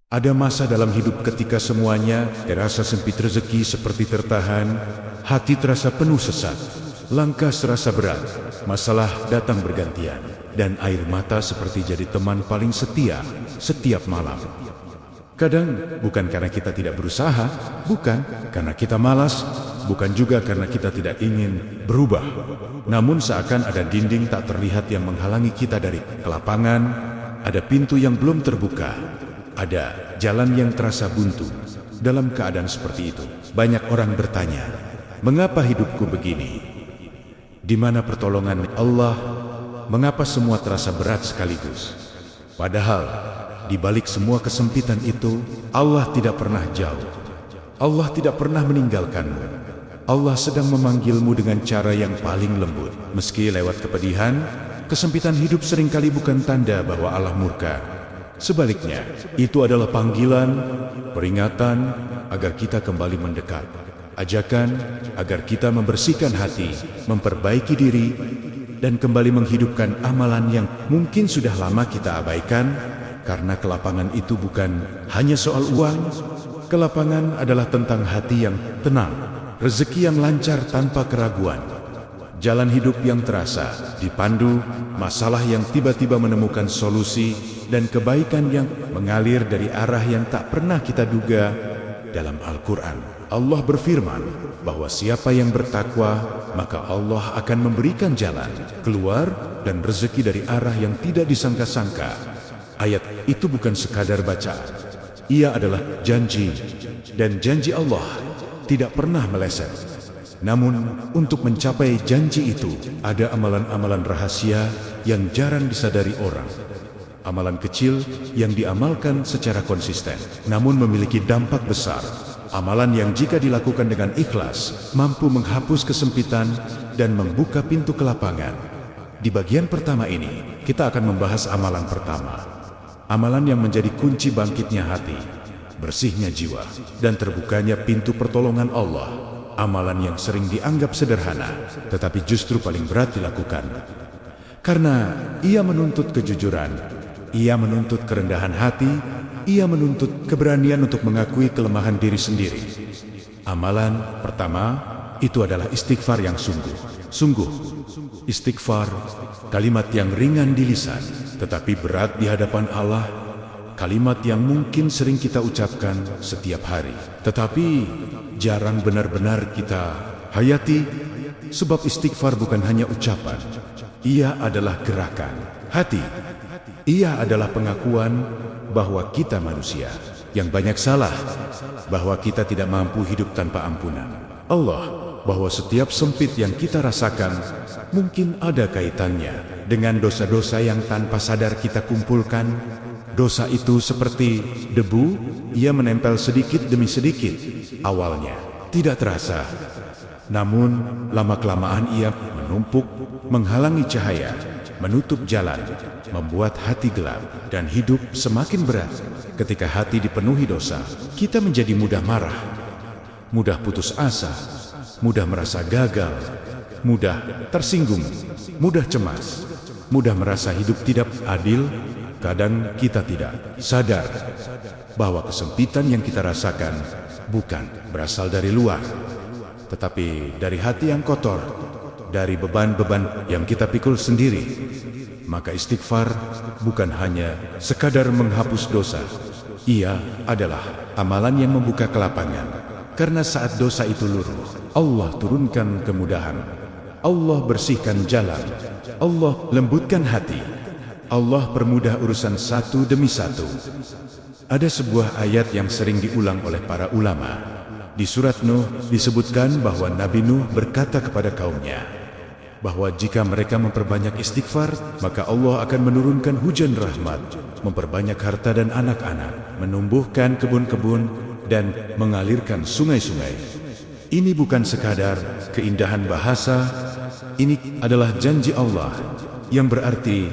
Ada masa dalam hidup ketika semuanya terasa sempit, rezeki seperti tertahan, hati terasa penuh sesak, langkah serasa berat, masalah datang bergantian, dan air mata seperti jadi teman paling setia setiap malam. Kadang bukan karena kita tidak berusaha, bukan karena kita malas, bukan juga karena kita tidak ingin berubah. Namun seakan ada dinding tak terlihat yang menghalangi kita dari ke lapangan, ada pintu yang belum terbuka, ada jalan yang terasa buntu. Dalam keadaan seperti itu, banyak orang bertanya, mengapa hidupku begini? Di mana pertolongan Allah? Mengapa semua terasa berat sekaligus? Padahal, di balik semua kesempitan itu, Allah tidak pernah jauh. Allah tidak pernah meninggalkanmu. Allah sedang memanggilmu dengan cara yang paling lembut. Meski lewat kepedihan, kesempitan hidup seringkali bukan tanda bahwa Allah murka. Sebaliknya, itu adalah panggilan, peringatan agar kita kembali mendekat. Ajakan agar kita membersihkan hati, memperbaiki diri, dan kembali menghidupkan amalan yang mungkin sudah lama kita abaikan. Karena kelapangan itu bukan hanya soal uang. Kelapangan adalah tentang hati yang tenang, rezeki yang lancar tanpa keraguan, jalan hidup yang terasa dipandu, masalah yang tiba-tiba menemukan solusi, dan kebaikan yang mengalir dari arah yang tak pernah kita duga. Dalam Al-Quran, Allah berfirman bahwa siapa yang bertakwa, maka Allah akan memberikan jalan keluar dan rezeki dari arah yang tidak disangka-sangka. Ayat itu bukan sekadar bacaan. Ia adalah janji, dan janji Allah tidak pernah meleset. Namun, untuk mencapai janji itu, ada amalan-amalan rahasia yang jarang disadari orang. Amalan kecil yang diamalkan secara konsisten, namun memiliki dampak besar. Amalan yang jika dilakukan dengan ikhlas, mampu menghapus kesempitan dan membuka pintu kelapangan. Di bagian pertama ini, kita akan membahas amalan pertama. Amalan yang menjadi kunci bangkitnya hati, bersihnya jiwa, dan terbukanya pintu pertolongan Allah. Amalan yang sering dianggap sederhana, tetapi justru paling berat dilakukan. Karena ia menuntut kejujuran, ia menuntut kerendahan hati, ia menuntut keberanian untuk mengakui kelemahan diri sendiri. Amalan pertama itu adalah istighfar yang sungguh. Istighfar, kalimat yang ringan di lisan, tetapi berat di hadapan Allah. Kalimat yang mungkin sering kita ucapkan setiap hari, tetapi jarang benar-benar kita hayati. Sebab istighfar bukan hanya ucapan, ia adalah gerakan hati. Ia adalah pengakuan bahwa kita manusia yang banyak salah, bahwa kita tidak mampu hidup tanpa ampunan Allah, bahwa setiap sempit yang kita rasakan mungkin ada kaitannya dengan dosa-dosa yang tanpa sadar kita kumpulkan. Dosa itu seperti debu, ia menempel sedikit demi sedikit. Awalnya tidak terasa, namun lama-kelamaan ia menumpuk, menghalangi cahaya, menutup jalan, membuat hati gelap, dan hidup semakin berat. Ketika hati dipenuhi dosa, kita menjadi mudah marah, mudah putus asa, mudah merasa gagal, mudah tersinggung, mudah cemas, mudah merasa hidup tidak adil. Kadang kita tidak sadar bahwa kesempitan yang kita rasakan bukan berasal dari luar, tetapi dari hati yang kotor, dari beban-beban yang kita pikul sendiri. Maka istighfar bukan hanya sekadar menghapus dosa, ia adalah amalan yang membuka kelapangan. Karena saat dosa itu luruh, Allah turunkan kemudahan, Allah bersihkan jalan, Allah lembutkan hati, Allah permudah urusan satu demi satu. Ada sebuah ayat yang sering diulang oleh para ulama. Di surat Nuh disebutkan bahwa Nabi Nuh berkata kepada kaumnya bahwa jika mereka memperbanyak istighfar, maka Allah akan menurunkan hujan rahmat, memperbanyak harta dan anak-anak, menumbuhkan kebun-kebun, dan mengalirkan sungai-sungai. Ini bukan sekadar keindahan bahasa, ini adalah janji Allah yang berarti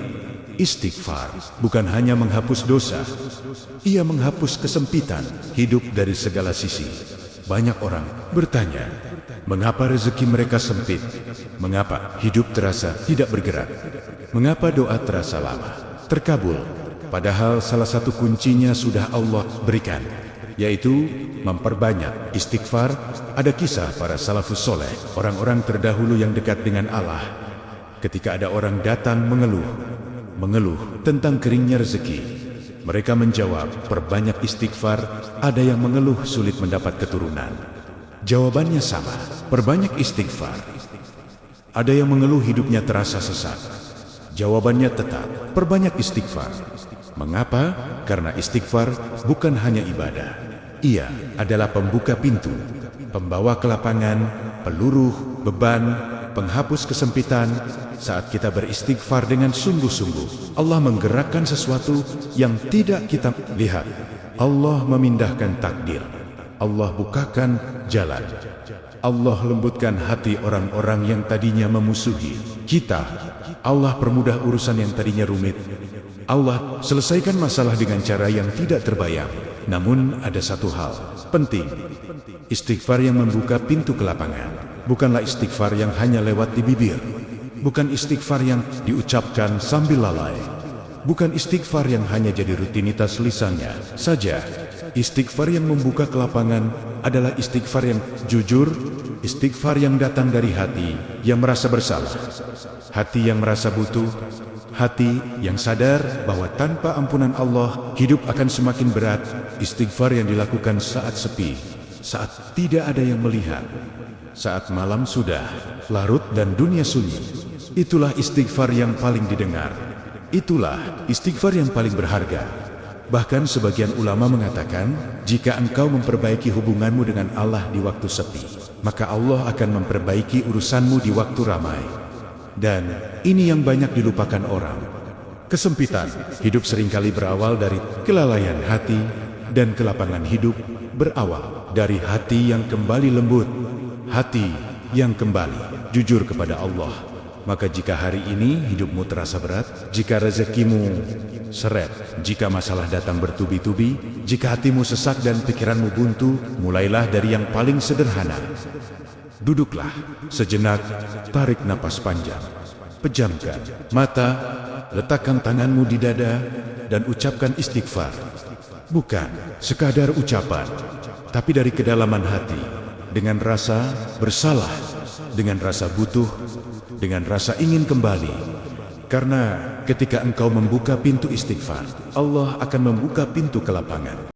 istighfar bukan hanya menghapus dosa, ia menghapus kesempitan hidup dari segala sisi. Banyak orang bertanya, mengapa rezeki mereka sempit? Mengapa hidup terasa tidak bergerak? Mengapa doa terasa lama terkabul? Padahal salah satu kuncinya sudah Allah berikan, yaitu memperbanyak istighfar. Ada kisah para salafus soleh, orang-orang terdahulu yang dekat dengan Allah. Ketika ada orang datang mengeluh tentang keringnya rezeki, mereka menjawab, perbanyak istighfar. Ada yang mengeluh sulit mendapat keturunan. Jawabannya sama, perbanyak istighfar. Ada yang mengeluh hidupnya terasa sesat. Jawabannya tetap, perbanyak istighfar. Mengapa? Karena istighfar bukan hanya ibadah. Ia adalah pembuka pintu, pembawa kelapangan, peluruh beban, penghapus kesempitan. Saat kita beristighfar dengan sungguh-sungguh, Allah menggerakkan sesuatu yang tidak kita lihat. Allah memindahkan takdir. Allah bukakan jalan. Allah lembutkan hati orang-orang yang tadinya memusuhi kita. Allah permudah urusan yang tadinya rumit. Allah selesaikan masalah dengan cara yang tidak terbayang. Namun ada satu hal penting. Istighfar yang membuka pintu kelapangan bukanlah istighfar yang hanya lewat di bibir. Bukan istighfar yang diucapkan sambil lalai. Bukan istighfar yang hanya jadi rutinitas lisannya saja. Istighfar yang membuka kelapangan adalah istighfar yang jujur, istighfar yang datang dari hati yang merasa bersalah, hati yang merasa butuh, hati yang sadar bahwa tanpa ampunan Allah hidup akan semakin berat. Istighfar yang dilakukan saat sepi, saat tidak ada yang melihat, saat malam sudah larut dan dunia sunyi. Itulah istighfar yang paling didengar. Itulah istighfar yang paling berharga. Bahkan sebagian ulama mengatakan, jika engkau memperbaiki hubunganmu dengan Allah di waktu sepi, maka Allah akan memperbaiki urusanmu di waktu ramai. Dan ini yang banyak dilupakan orang. Kesempitan hidup seringkali berawal dari kelalaian hati, dan kelapangan hidup berawal dari hati yang kembali lembut, hati yang kembali jujur kepada Allah. Maka jika hari ini hidupmu terasa berat, jika rezekimu seret, jika masalah datang bertubi-tubi, jika hatimu sesak dan pikiranmu buntu, mulailah dari yang paling sederhana. Duduklah sejenak, tarik napas panjang, pejamkan mata, letakkan tanganmu di dada, dan ucapkan istighfar. Bukan sekadar ucapan, tapi dari kedalaman hati, dengan rasa bersalah, dengan rasa butuh, dengan rasa ingin kembali. Karena ketika engkau membuka pintu istighfar, Allah akan membuka pintu kelapangan.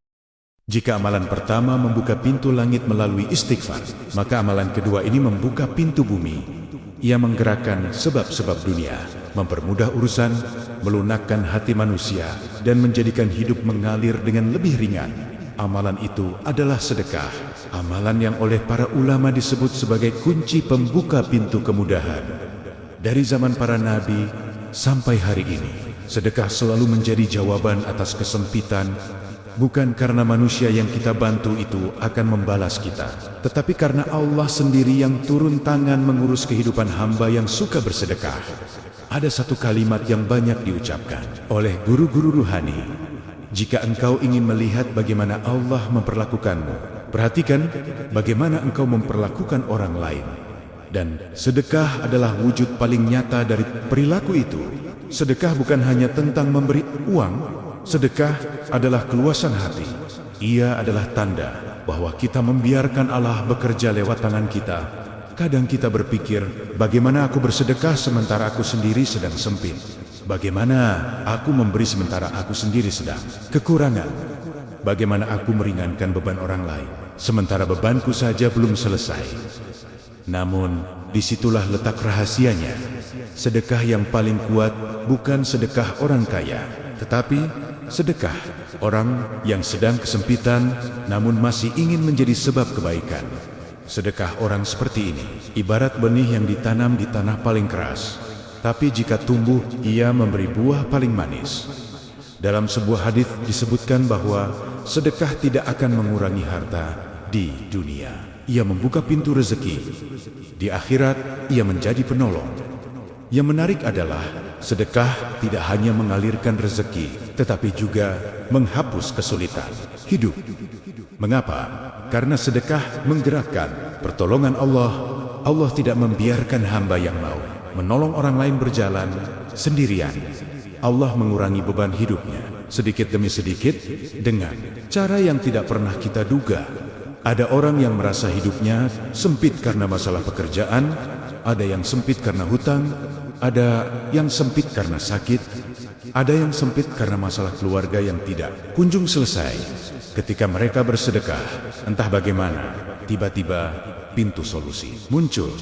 Jika amalan pertama membuka pintu langit melalui istighfar, maka amalan kedua ini membuka pintu bumi. Ia menggerakkan sebab-sebab dunia, mempermudah urusan, melunakkan hati manusia, dan menjadikan hidup mengalir dengan lebih ringan. Amalan itu adalah sedekah, amalan yang oleh para ulama disebut sebagai kunci pembuka pintu kemudahan. Dari zaman para nabi sampai hari ini, sedekah selalu menjadi jawaban atas kesempitan. Bukan karena manusia yang kita bantu itu akan membalas kita, tetapi karena Allah sendiri yang turun tangan mengurus kehidupan hamba yang suka bersedekah. Ada satu kalimat yang banyak diucapkan oleh guru-guru ruhani. Jika engkau ingin melihat bagaimana Allah memperlakukanmu, perhatikan bagaimana engkau memperlakukan orang lain. Dan sedekah adalah wujud paling nyata dari perilaku itu. Sedekah bukan hanya tentang memberi uang. Sedekah adalah keluasan hati. Ia adalah tanda bahwa kita membiarkan Allah bekerja lewat tangan kita. Kadang kita berpikir, bagaimana aku bersedekah sementara aku sendiri sedang sempit? Bagaimana aku memberi sementara aku sendiri sedang kekurangan? Bagaimana aku meringankan beban orang lain sementara bebanku saja belum selesai? Namun, disitulah letak rahasianya. Sedekah yang paling kuat bukan sedekah orang kaya, tetapi sedekah orang yang sedang kesempitan namun masih ingin menjadi sebab kebaikan. Sedekah orang seperti ini ibarat benih yang ditanam di tanah paling keras, tapi jika tumbuh ia memberi buah paling manis. Dalam sebuah hadis disebutkan bahwa sedekah tidak akan mengurangi harta di dunia. Ia membuka pintu rezeki. Di akhirat ia menjadi penolong. Yang menarik adalah sedekah tidak hanya mengalirkan rezeki, tetapi juga menghapus kesulitan hidup. Mengapa? Karena sedekah menggerakkan pertolongan Allah. Allah tidak membiarkan hamba yang mau menolong orang lain berjalan sendirian. Allah mengurangi beban hidupnya. sedikit demi sedikit, dengan cara yang tidak pernah kita duga. Ada orang yang merasa hidupnya sempit karena masalah pekerjaan, ada yang sempit karena hutang, ada yang sempit karena sakit, ada yang sempit karena masalah keluarga yang tidak kunjung selesai. Ketika mereka bersedekah, entah bagaimana, tiba-tiba pintu solusi muncul.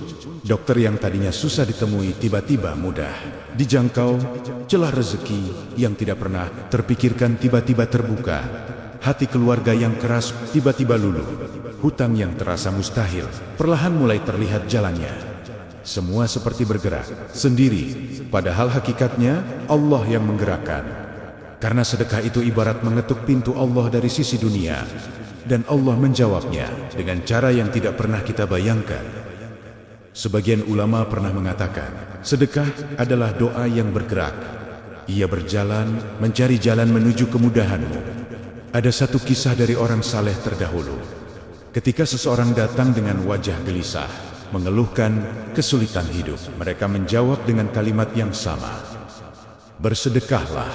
Dokter yang tadinya susah ditemui tiba-tiba mudah dijangkau. Celah rezeki yang tidak pernah terpikirkan tiba-tiba terbuka. Hati keluarga yang keras tiba-tiba luluh. Hutang yang terasa mustahil perlahan mulai terlihat jalannya. Semua seperti bergerak sendiri, padahal hakikatnya Allah yang menggerakkan. Karena sedekah itu ibarat mengetuk pintu Allah dari sisi dunia, dan Allah menjawabnya dengan cara yang tidak pernah kita bayangkan. Sebagian ulama pernah mengatakan, sedekah adalah doa yang bergerak. Ia berjalan mencari jalan menuju kemudahanmu. Ada satu kisah dari orang saleh terdahulu. Ketika seseorang datang dengan wajah gelisah, mengeluhkan kesulitan hidup, mereka menjawab dengan kalimat yang sama. Bersedekahlah.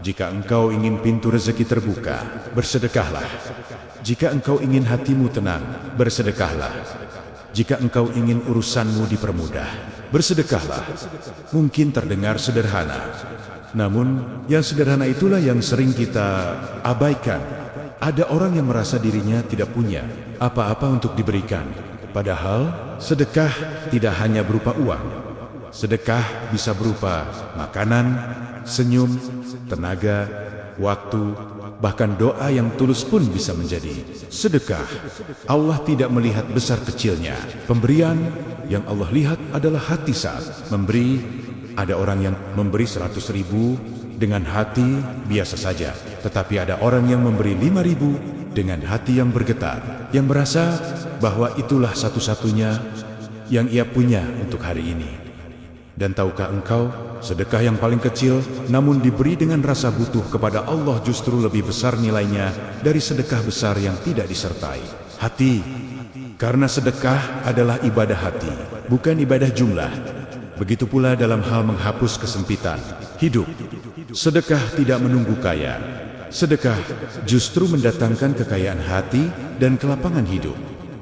Jika engkau ingin pintu rezeki terbuka, bersedekahlah. Jika engkau ingin hatimu tenang, bersedekahlah. Jika engkau ingin urusanmu dipermudah, bersedekahlah. Mungkin terdengar sederhana, namun yang sederhana itulah yang sering kita abaikan. Ada orang yang merasa dirinya tidak punya apa-apa untuk diberikan, padahal sedekah tidak hanya berupa uang. Sedekah bisa berupa makanan, senyum, tenaga, waktu, bahkan doa yang tulus pun bisa menjadi sedekah. Allah tidak melihat besar kecilnya pemberian, yang Allah lihat adalah hati saat memberi. Ada orang yang memberi 100.000 dengan hati biasa saja, tetapi ada orang yang memberi 5.000 dengan hati yang bergetar, yang merasa bahwa itulah satu-satunya yang ia punya untuk hari ini. Dan tahukah engkau, sedekah yang paling kecil namun diberi dengan rasa butuh kepada Allah justru lebih besar nilainya dari sedekah besar yang tidak disertai hati. Karena sedekah adalah ibadah hati, bukan ibadah jumlah. Begitu pula dalam hal menghapus kesempitan hidup. Sedekah tidak menunggu kaya. Sedekah justru mendatangkan kekayaan hati dan kelapangan hidup.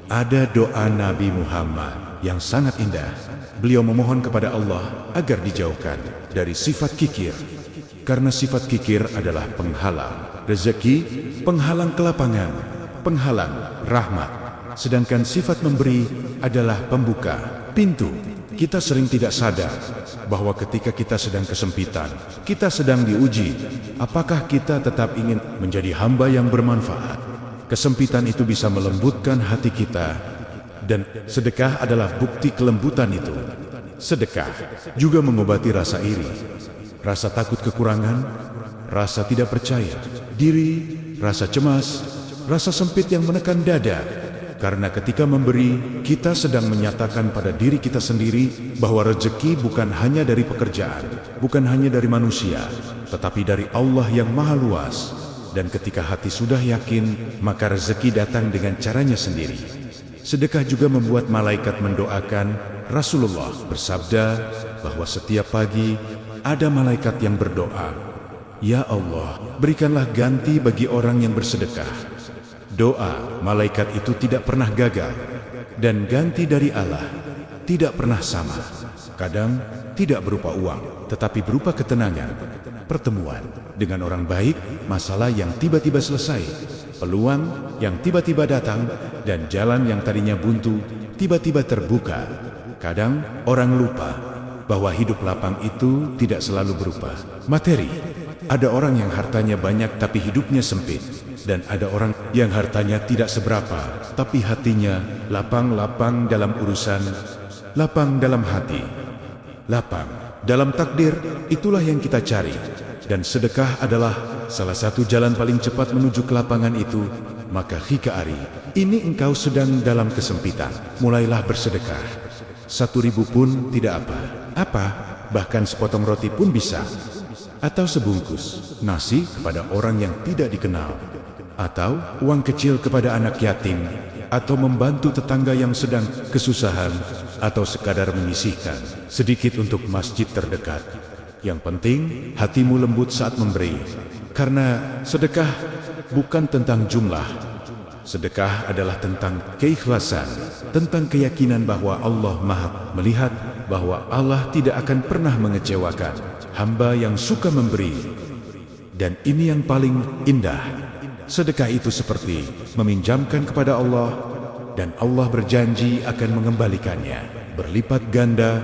Ada doa Nabi Muhammad yang sangat indah. Beliau memohon kepada Allah agar dijauhkan dari sifat kikir. Karena sifat kikir adalah penghalang rezeki, penghalang kelapangan, penghalang rahmat. Sedangkan sifat memberi adalah pembuka pintu. Kita sering tidak sadar bahwa ketika kita sedang kesempitan, kita sedang diuji. Apakah kita tetap ingin menjadi hamba yang bermanfaat? Kesempitan itu bisa melembutkan hati kita. Dan sedekah adalah bukti kelembutan itu. Sedekah juga mengobati rasa iri, rasa takut kekurangan, rasa tidak percaya diri, rasa cemas, rasa sempit yang menekan dada. Karena ketika memberi, kita sedang menyatakan pada diri kita sendiri bahwa rezeki bukan hanya dari pekerjaan, bukan hanya dari manusia, tetapi dari Allah yang maha luas. Dan ketika hati sudah yakin, maka rezeki datang dengan caranya sendiri. Sedekah juga membuat malaikat mendoakan. Rasulullah bersabda bahwa setiap pagi ada malaikat yang berdoa, "Ya Allah, berikanlah ganti bagi orang yang bersedekah." Doa malaikat itu tidak pernah gagal, dan ganti dari Allah tidak pernah sama. Kadang tidak berupa uang, tetapi berupa ketenangan, pertemuan dengan orang baik, masalah yang tiba-tiba selesai, peluang yang tiba-tiba datang, dan jalan yang tadinya buntu tiba-tiba terbuka. Kadang orang lupa bahwa hidup lapang itu tidak selalu berupa materi. Ada orang yang hartanya banyak tapi hidupnya sempit, dan ada orang yang hartanya tidak seberapa tapi hatinya lapang-lapang dalam urusan, lapang dalam hati, lapang dalam takdir. Itulah yang kita cari, dan sedekah adalah salah satu jalan paling cepat menuju kelapangan itu. Maka Khikaari, ini engkau sedang dalam kesempitan, mulailah bersedekah. 1.000 pun tidak apa-apa, bahkan sepotong roti pun bisa, atau sebungkus nasi kepada orang yang tidak dikenal, atau uang kecil kepada anak yatim, atau membantu tetangga yang sedang kesusahan, atau sekadar menyisihkan sedikit untuk masjid terdekat. Yang penting hatimu lembut saat memberi, Karena sedekah bukan tentang jumlah. Sedekah adalah tentang keikhlasan, tentang keyakinan bahwa Allah Maha melihat, bahwa Allah tidak akan pernah mengecewakan hamba yang suka memberi. Dan ini yang paling indah. Sedekah itu seperti meminjamkan kepada Allah, dan Allah berjanji akan mengembalikannya berlipat ganda,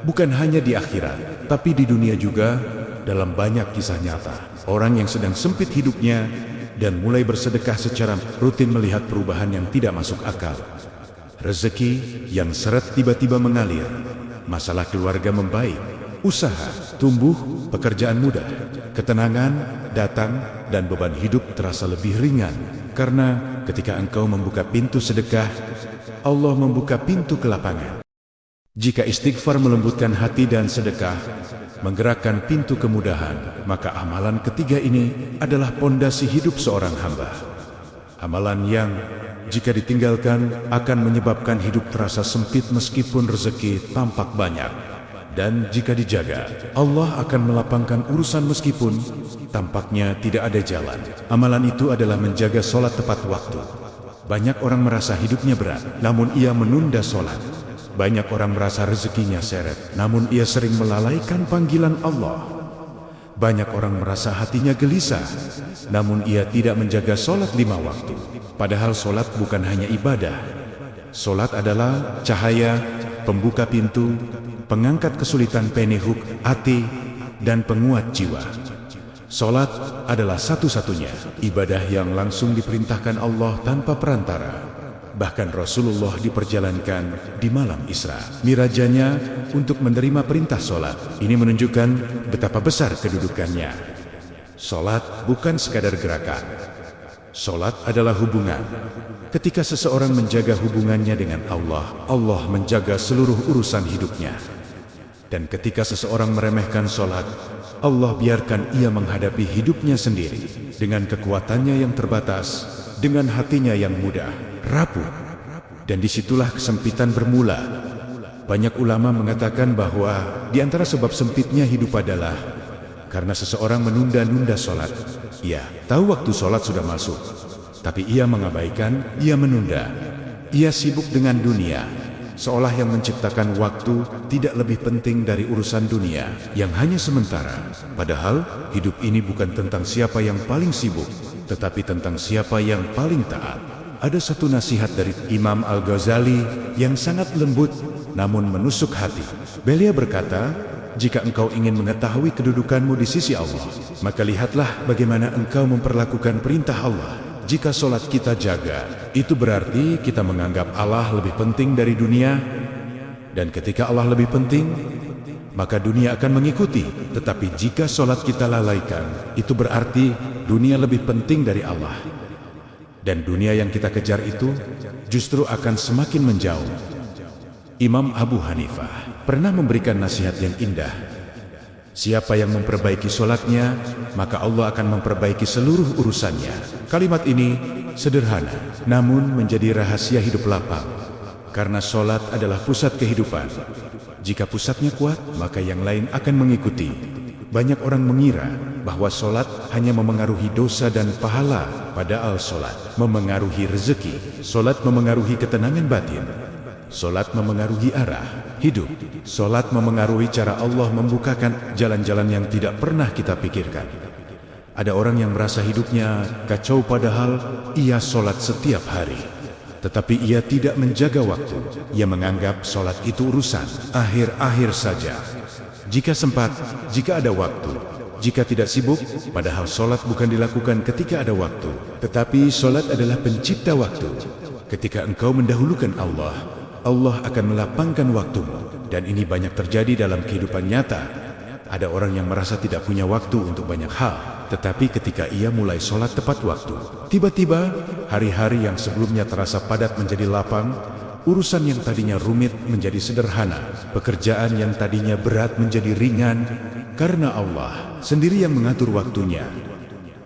bukan hanya di akhirat, tapi di dunia juga. Dalam banyak kisah nyata, orang yang sedang sempit hidupnya dan mulai bersedekah secara rutin melihat perubahan yang tidak masuk akal. Rezeki yang seret tiba-tiba mengalir, masalah keluarga membaik, usaha tumbuh, pekerjaan mudah, ketenangan datang, dan beban hidup terasa lebih ringan. Karena ketika engkau membuka pintu sedekah, Allah membuka pintu kelapangan. Jika istighfar melembutkan hati dan sedekah menggerakkan pintu kemudahan, maka amalan ketiga ini adalah pondasi hidup seorang hamba. Amalan yang jika ditinggalkan akan menyebabkan hidup terasa sempit meskipun rezeki tampak banyak. Dan jika dijaga, Allah akan melapangkan urusan meskipun tampaknya tidak ada jalan. Amalan itu adalah menjaga sholat tepat waktu. Banyak orang merasa hidupnya berat, namun ia menunda sholat. Banyak orang merasa rezekinya seret, namun ia sering melalaikan panggilan Allah. Banyak orang merasa hatinya gelisah, namun ia tidak menjaga sholat 5 waktu. Padahal sholat bukan hanya ibadah. Sholat adalah cahaya, pembuka pintu, pengangkat kesulitan penihuk hati, dan penguat jiwa. Sholat adalah satu-satunya ibadah yang langsung diperintahkan Allah tanpa perantara. Bahkan Rasulullah diperjalankan di malam Isra Mirajanya untuk menerima perintah sholat. Ini menunjukkan betapa besar kedudukannya. Sholat bukan sekadar gerakan. Sholat adalah hubungan. Ketika seseorang menjaga hubungannya dengan Allah, Allah menjaga seluruh urusan hidupnya. Dan ketika seseorang meremehkan sholat, Allah biarkan ia menghadapi hidupnya sendiri dengan kekuatannya yang terbatas, dengan hatinya yang mudah rapuh. Dan disitulah kesempitan bermula. Banyak ulama mengatakan bahwa di antara sebab sempitnya hidup adalah karena seseorang menunda-nunda sholat. Ia tahu waktu sholat sudah masuk, tapi ia mengabaikan, ia menunda. Ia sibuk dengan dunia, seolah yang menciptakan waktu tidak lebih penting dari urusan dunia yang hanya sementara. Padahal hidup ini bukan tentang siapa yang paling sibuk, tetapi tentang siapa yang paling taat. Ada satu nasihat dari Imam Al-Ghazali yang sangat lembut namun menusuk hati. Beliau berkata, jika engkau ingin mengetahui kedudukanmu di sisi Allah, maka lihatlah bagaimana engkau memperlakukan perintah Allah. Jika sholat kita jaga, itu berarti kita menganggap Allah lebih penting dari dunia. Dan ketika Allah lebih penting, maka dunia akan mengikuti. Tetapi jika sholat kita lalaikan, itu berarti dunia lebih penting dari Allah. Dan dunia yang kita kejar itu justru akan semakin menjauh. Imam Abu Hanifah pernah memberikan nasihat yang indah. Siapa yang memperbaiki sholatnya, maka Allah akan memperbaiki seluruh urusannya. Kalimat ini sederhana, namun menjadi rahasia hidup lapang. Karena sholat adalah pusat kehidupan. Jika pusatnya kuat, maka yang lain akan mengikuti. Banyak orang mengira bahwa sholat hanya memengaruhi dosa dan pahala, padahal sholat memengaruhi rezeki, sholat memengaruhi ketenangan batin, sholat memengaruhi arah hidup, sholat memengaruhi cara Allah membukakan jalan-jalan yang tidak pernah kita pikirkan. Ada orang yang merasa hidupnya kacau padahal ia sholat setiap hari, tetapi ia tidak menjaga waktu. Ia menganggap sholat itu urusan akhir-akhir saja. Jika sempat, jika ada waktu, jika tidak sibuk, padahal sholat bukan dilakukan ketika ada waktu, tetapi sholat adalah pencipta waktu. Ketika engkau mendahulukan Allah, Allah akan melapangkan waktumu. Dan ini banyak terjadi dalam kehidupan nyata. Ada orang yang merasa tidak punya waktu untuk banyak hal, tetapi ketika ia mulai sholat tepat waktu, tiba-tiba hari-hari yang sebelumnya terasa padat menjadi lapang. Urusan yang tadinya rumit menjadi sederhana, pekerjaan yang tadinya berat menjadi ringan, karena Allah sendiri yang mengatur waktunya.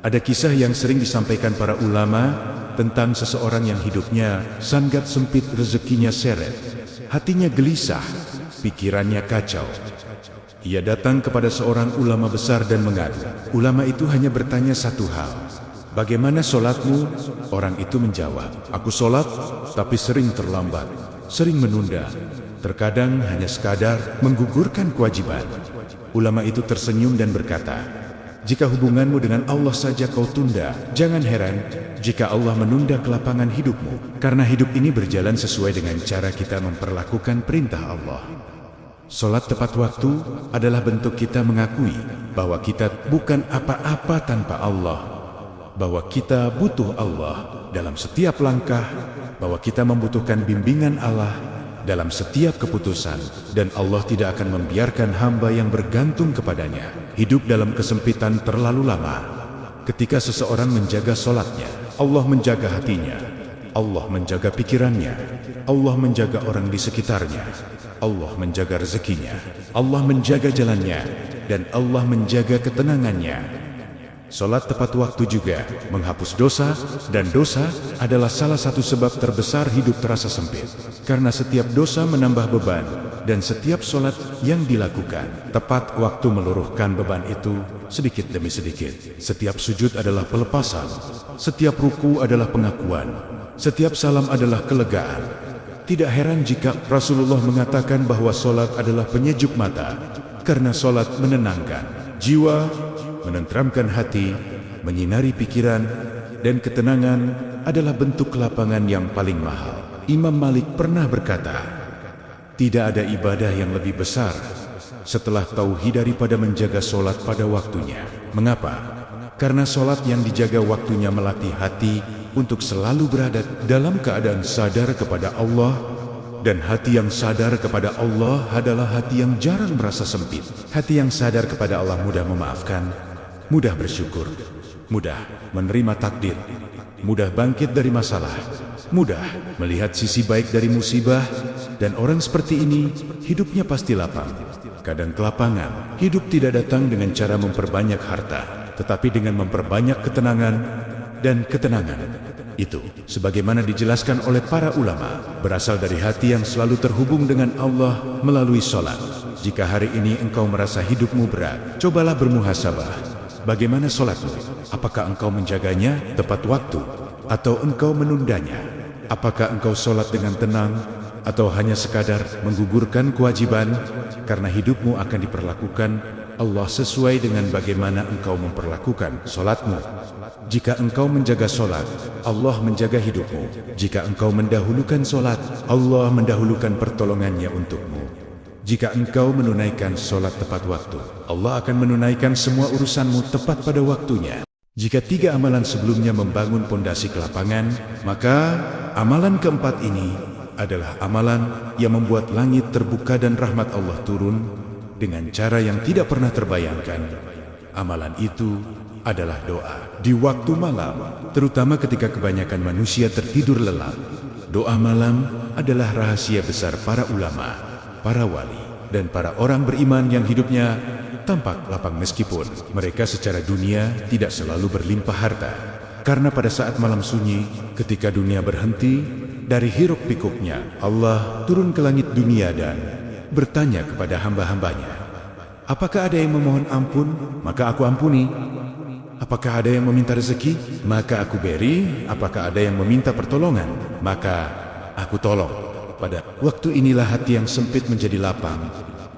Ada kisah yang sering disampaikan para ulama tentang seseorang yang hidupnya sangat sempit, rezekinya seret, hatinya gelisah, pikirannya kacau. Ia datang kepada seorang ulama besar dan mengadu. Ulama itu hanya bertanya satu hal. Bagaimana solatmu? Orang itu menjawab, aku solat, tapi sering terlambat, sering menunda. Terkadang hanya sekadar menggugurkan kewajiban. Ulama itu tersenyum dan berkata, jika hubunganmu dengan Allah saja kau tunda, jangan heran jika Allah menunda kelapangan hidupmu. Karena hidup ini berjalan sesuai dengan cara kita memperlakukan perintah Allah. Solat tepat waktu adalah bentuk kita mengakui bahwa kita bukan apa-apa tanpa Allah, bahwa kita butuh Allah dalam setiap langkah, bahwa kita membutuhkan bimbingan Allah dalam setiap keputusan, dan Allah tidak akan membiarkan hamba yang bergantung kepadanya hidup dalam kesempitan terlalu lama. Ketika seseorang menjaga solatnya, Allah menjaga hatinya, Allah menjaga pikirannya, Allah menjaga orang di sekitarnya, Allah menjaga rezekinya, Allah menjaga jalannya, dan Allah menjaga ketenangannya. Solat tepat waktu juga menghapus dosa, dan dosa adalah salah satu sebab terbesar hidup terasa sempit. Karena setiap dosa menambah beban, dan setiap solat yang dilakukan tepat waktu meluruhkan beban itu sedikit demi sedikit. Setiap sujud adalah pelepasan, setiap ruku adalah pengakuan, setiap salam adalah kelegaan. Tidak heran jika Rasulullah mengatakan bahwa solat adalah penyejuk mata, karena solat menenangkan jiwa, menenteramkan hati, menyinari pikiran, dan ketenangan adalah bentuk kelapangan yang paling mahal. Imam Malik pernah berkata, tidak ada ibadah yang lebih besar setelah tauhid daripada menjaga solat pada waktunya. Mengapa? Karena solat yang dijaga waktunya melatih hati untuk selalu berada dalam keadaan sadar kepada Allah, dan hati yang sadar kepada Allah adalah hati yang jarang merasa sempit. Hati yang sadar kepada Allah mudah memaafkan, mudah bersyukur, mudah menerima takdir, mudah bangkit dari masalah, mudah melihat sisi baik dari musibah, dan orang seperti ini hidupnya pasti lapang. Kadang kelapangan hidup tidak datang dengan cara memperbanyak harta, tetapi dengan memperbanyak ketenangan, dan ketenangan itu, sebagaimana dijelaskan oleh para ulama, berasal dari hati yang selalu terhubung dengan Allah melalui sholat. Jika hari ini engkau merasa hidupmu berat, cobalah bermuhasabah. Bagaimana sholatmu? Apakah engkau menjaganya tepat waktu, atau engkau menundanya? Apakah engkau sholat dengan tenang, atau hanya sekadar menggugurkan kewajiban? Karena hidupmu akan diperlakukan Allah sesuai dengan bagaimana engkau memperlakukan sholatmu. Jika engkau menjaga sholat, Allah menjaga hidupmu. Jika engkau mendahulukan sholat, Allah mendahulukan pertolongannya untukmu. Jika engkau menunaikan sholat tepat waktu, Allah akan menunaikan semua urusanmu tepat pada waktunya. Jika tiga amalan sebelumnya membangun pondasi kelapangan, maka amalan keempat ini adalah amalan yang membuat langit terbuka dan rahmat Allah turun dengan cara yang tidak pernah terbayangkan. Amalan itu adalah doa di waktu malam, terutama ketika kebanyakan manusia tertidur lelap. Doa malam adalah rahasia besar para ulama, para wali, dan para orang beriman yang hidupnya tampak lapang meskipun mereka secara dunia tidak selalu berlimpah harta. Karena pada saat malam sunyi, ketika dunia berhenti dari hiruk pikuknya, Allah turun ke langit dunia dan bertanya kepada hamba-hambanya, apakah ada yang memohon ampun? Maka aku ampuni. Apakah ada yang meminta rezeki? Maka aku beri. Apakah ada yang meminta pertolongan? Maka aku tolong. Pada waktu inilah hati yang sempit menjadi lapang,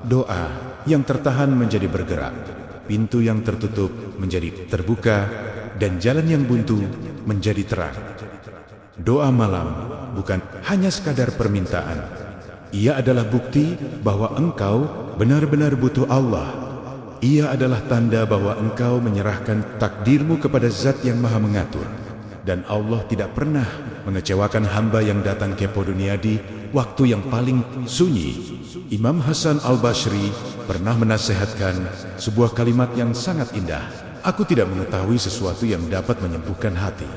doa yang tertahan menjadi bergerak, pintu yang tertutup menjadi terbuka, dan jalan yang buntu menjadi terang. Doa malam bukan hanya sekadar permintaan. Ia adalah bukti bahwa engkau benar-benar butuh Allah. Ia adalah tanda bahwa engkau menyerahkan takdirmu kepada Zat yang Maha Mengatur. Dan Allah tidak pernah mengecewakan hamba yang datang kepo dunia di waktu yang paling sunyi. Imam Hasan al-Basri pernah menasihatkan sebuah kalimat yang sangat indah. Aku tidak mengetahui sesuatu yang dapat menyembuhkan hati,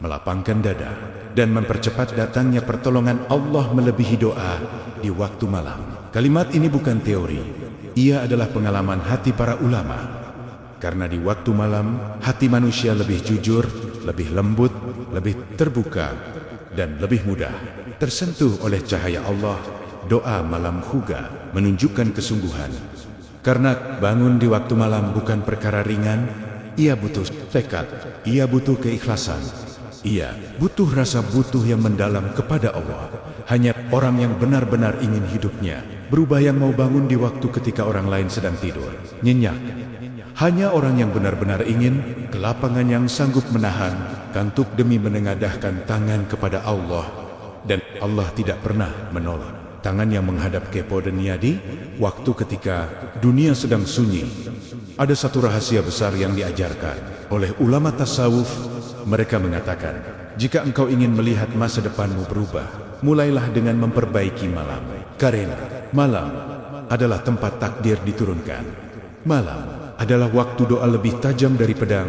melapangkan dada, dan mempercepat datangnya pertolongan Allah melebihi doa di waktu malam. Kalimat ini bukan teori, ia adalah pengalaman hati para ulama. Karena di waktu malam, hati manusia lebih jujur, lebih lembut, lebih terbuka, dan lebih mudah tersentuh oleh cahaya Allah. Doa malam huga menunjukkan kesungguhan, Karena bangun di waktu malam bukan perkara ringan, ia butuh tekad, ia butuh keikhlasan, ia butuh rasa butuh yang mendalam kepada Allah. Hanya orang yang benar-benar ingin hidupnya berubah yang mau bangun di waktu ketika orang lain sedang tidur, nyenyak. Hanya orang yang benar-benar ingin kelapangan yang sanggup menahan kantuk demi menengadahkan tangan kepada Allah. Dan Allah tidak pernah menolak tangan yang menghadap kepo dan niadi. Waktu ketika dunia sedang sunyi, ada satu rahasia besar yang diajarkan oleh ulama tasawuf. Mereka mengatakan, jika engkau ingin melihat masa depanmu berubah, mulailah dengan memperbaiki malam. Karena malam adalah tempat takdir diturunkan. Malam adalah waktu doa lebih tajam dari pedang.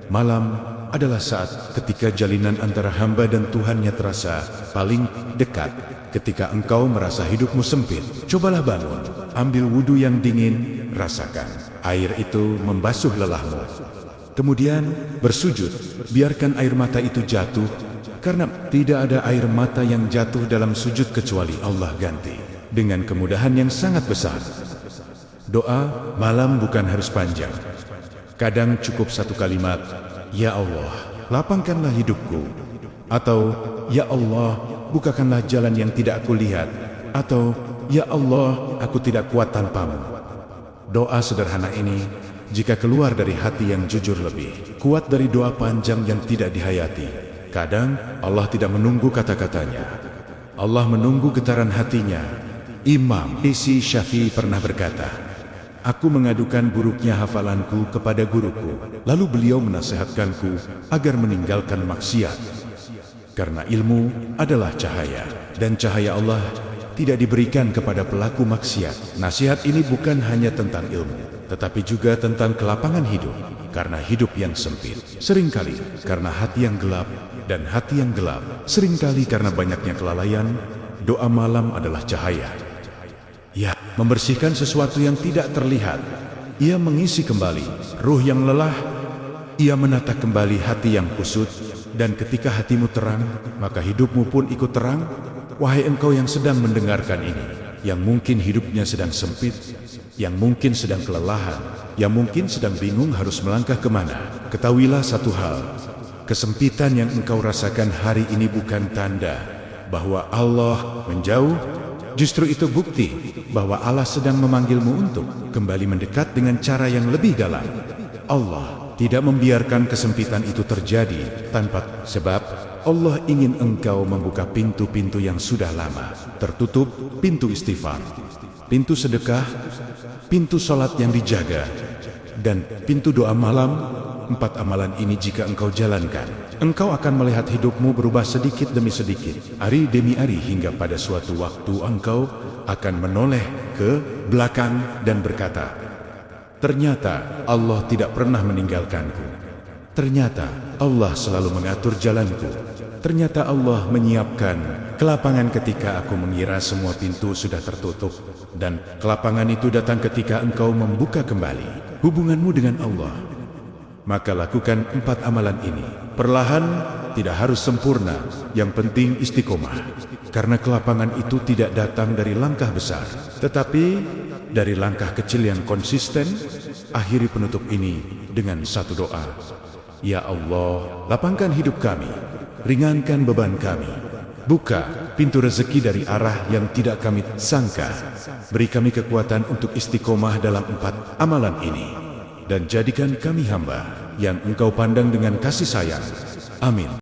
Malam adalah saat ketika jalinan antara hamba dan Tuhannya terasa paling dekat. Ketika engkau merasa hidupmu sempit, cobalah bangun, ambil wudhu yang dingin, rasakan air itu membasuh lelahmu. Kemudian bersujud, biarkan air mata itu jatuh, karena tidak ada air mata yang jatuh dalam sujud kecuali Allah ganti dengan kemudahan yang sangat besar. Doa malam bukan harus panjang. Kadang cukup satu kalimat, ya Allah, lapangkanlah hidupku, atau ya Allah, bukakanlah jalan yang tidak aku lihat, atau ya Allah, aku tidak kuat tanpamu. Doa sederhana ini, jika keluar dari hati yang jujur, lebih kuat dari doa panjang yang tidak dihayati. Kadang Allah tidak menunggu kata-katanya, Allah menunggu getaran hatinya. Imam Syafi'i pernah berkata, aku mengadukan buruknya hafalanku kepada guruku, lalu beliau menasihatkanku agar meninggalkan maksiat. Karena ilmu adalah cahaya, dan cahaya Allah tidak diberikan kepada pelaku maksiat. Nasihat ini bukan hanya tentang ilmu, tetapi juga tentang kelapangan hidup. Karena hidup yang sempit, seringkali karena hati yang gelap, dan hati yang gelap seringkali karena banyaknya kelalaian. Doa malam adalah cahaya. Ya, membersihkan sesuatu yang tidak terlihat. Ia mengisi kembali ruh yang lelah. Ia menata kembali hati yang kusut. Dan ketika hatimu terang, maka hidupmu pun ikut terang. Wahai engkau yang sedang mendengarkan ini, yang mungkin hidupnya sedang sempit, yang mungkin sedang kelelahan, yang mungkin sedang bingung harus melangkah kemana, ketahuilah satu hal, kesempitan yang engkau rasakan hari ini bukan tanda bahwa Allah menjauh. Justru itu bukti bahwa Allah sedang memanggilmu untuk kembali mendekat dengan cara yang lebih dalam. Allah tidak membiarkan kesempitan itu terjadi tanpa sebab. Allah ingin engkau membuka pintu-pintu yang sudah lama tertutup, pintu istighfar, pintu sedekah, pintu sholat yang dijaga, dan pintu doa malam. 4 amalan ini jika engkau jalankan, engkau akan melihat hidupmu berubah sedikit demi sedikit, hari demi hari, hingga pada suatu waktu engkau akan menoleh ke belakang dan berkata, ternyata Allah tidak pernah meninggalkanku. Ternyata Allah selalu mengatur jalanku. Ternyata Allah menyiapkan kelapangan ketika aku mengira semua pintu sudah tertutup. Dan kelapangan itu datang ketika engkau membuka kembali hubunganmu dengan Allah. Maka lakukan 4 amalan ini. Perlahan, tidak harus sempurna. Yang penting istiqomah. Karena kelapangan itu tidak datang dari langkah besar, tetapi dari langkah kecil yang konsisten. Akhiri penutup ini dengan satu doa. Ya Allah, lapangkan hidup kami, ringankan beban kami, buka pintu rezeki dari arah yang tidak kami sangka, beri kami kekuatan untuk istiqomah dalam 4 amalan ini, dan jadikan kami hamba yang engkau pandang dengan kasih sayang. Amin.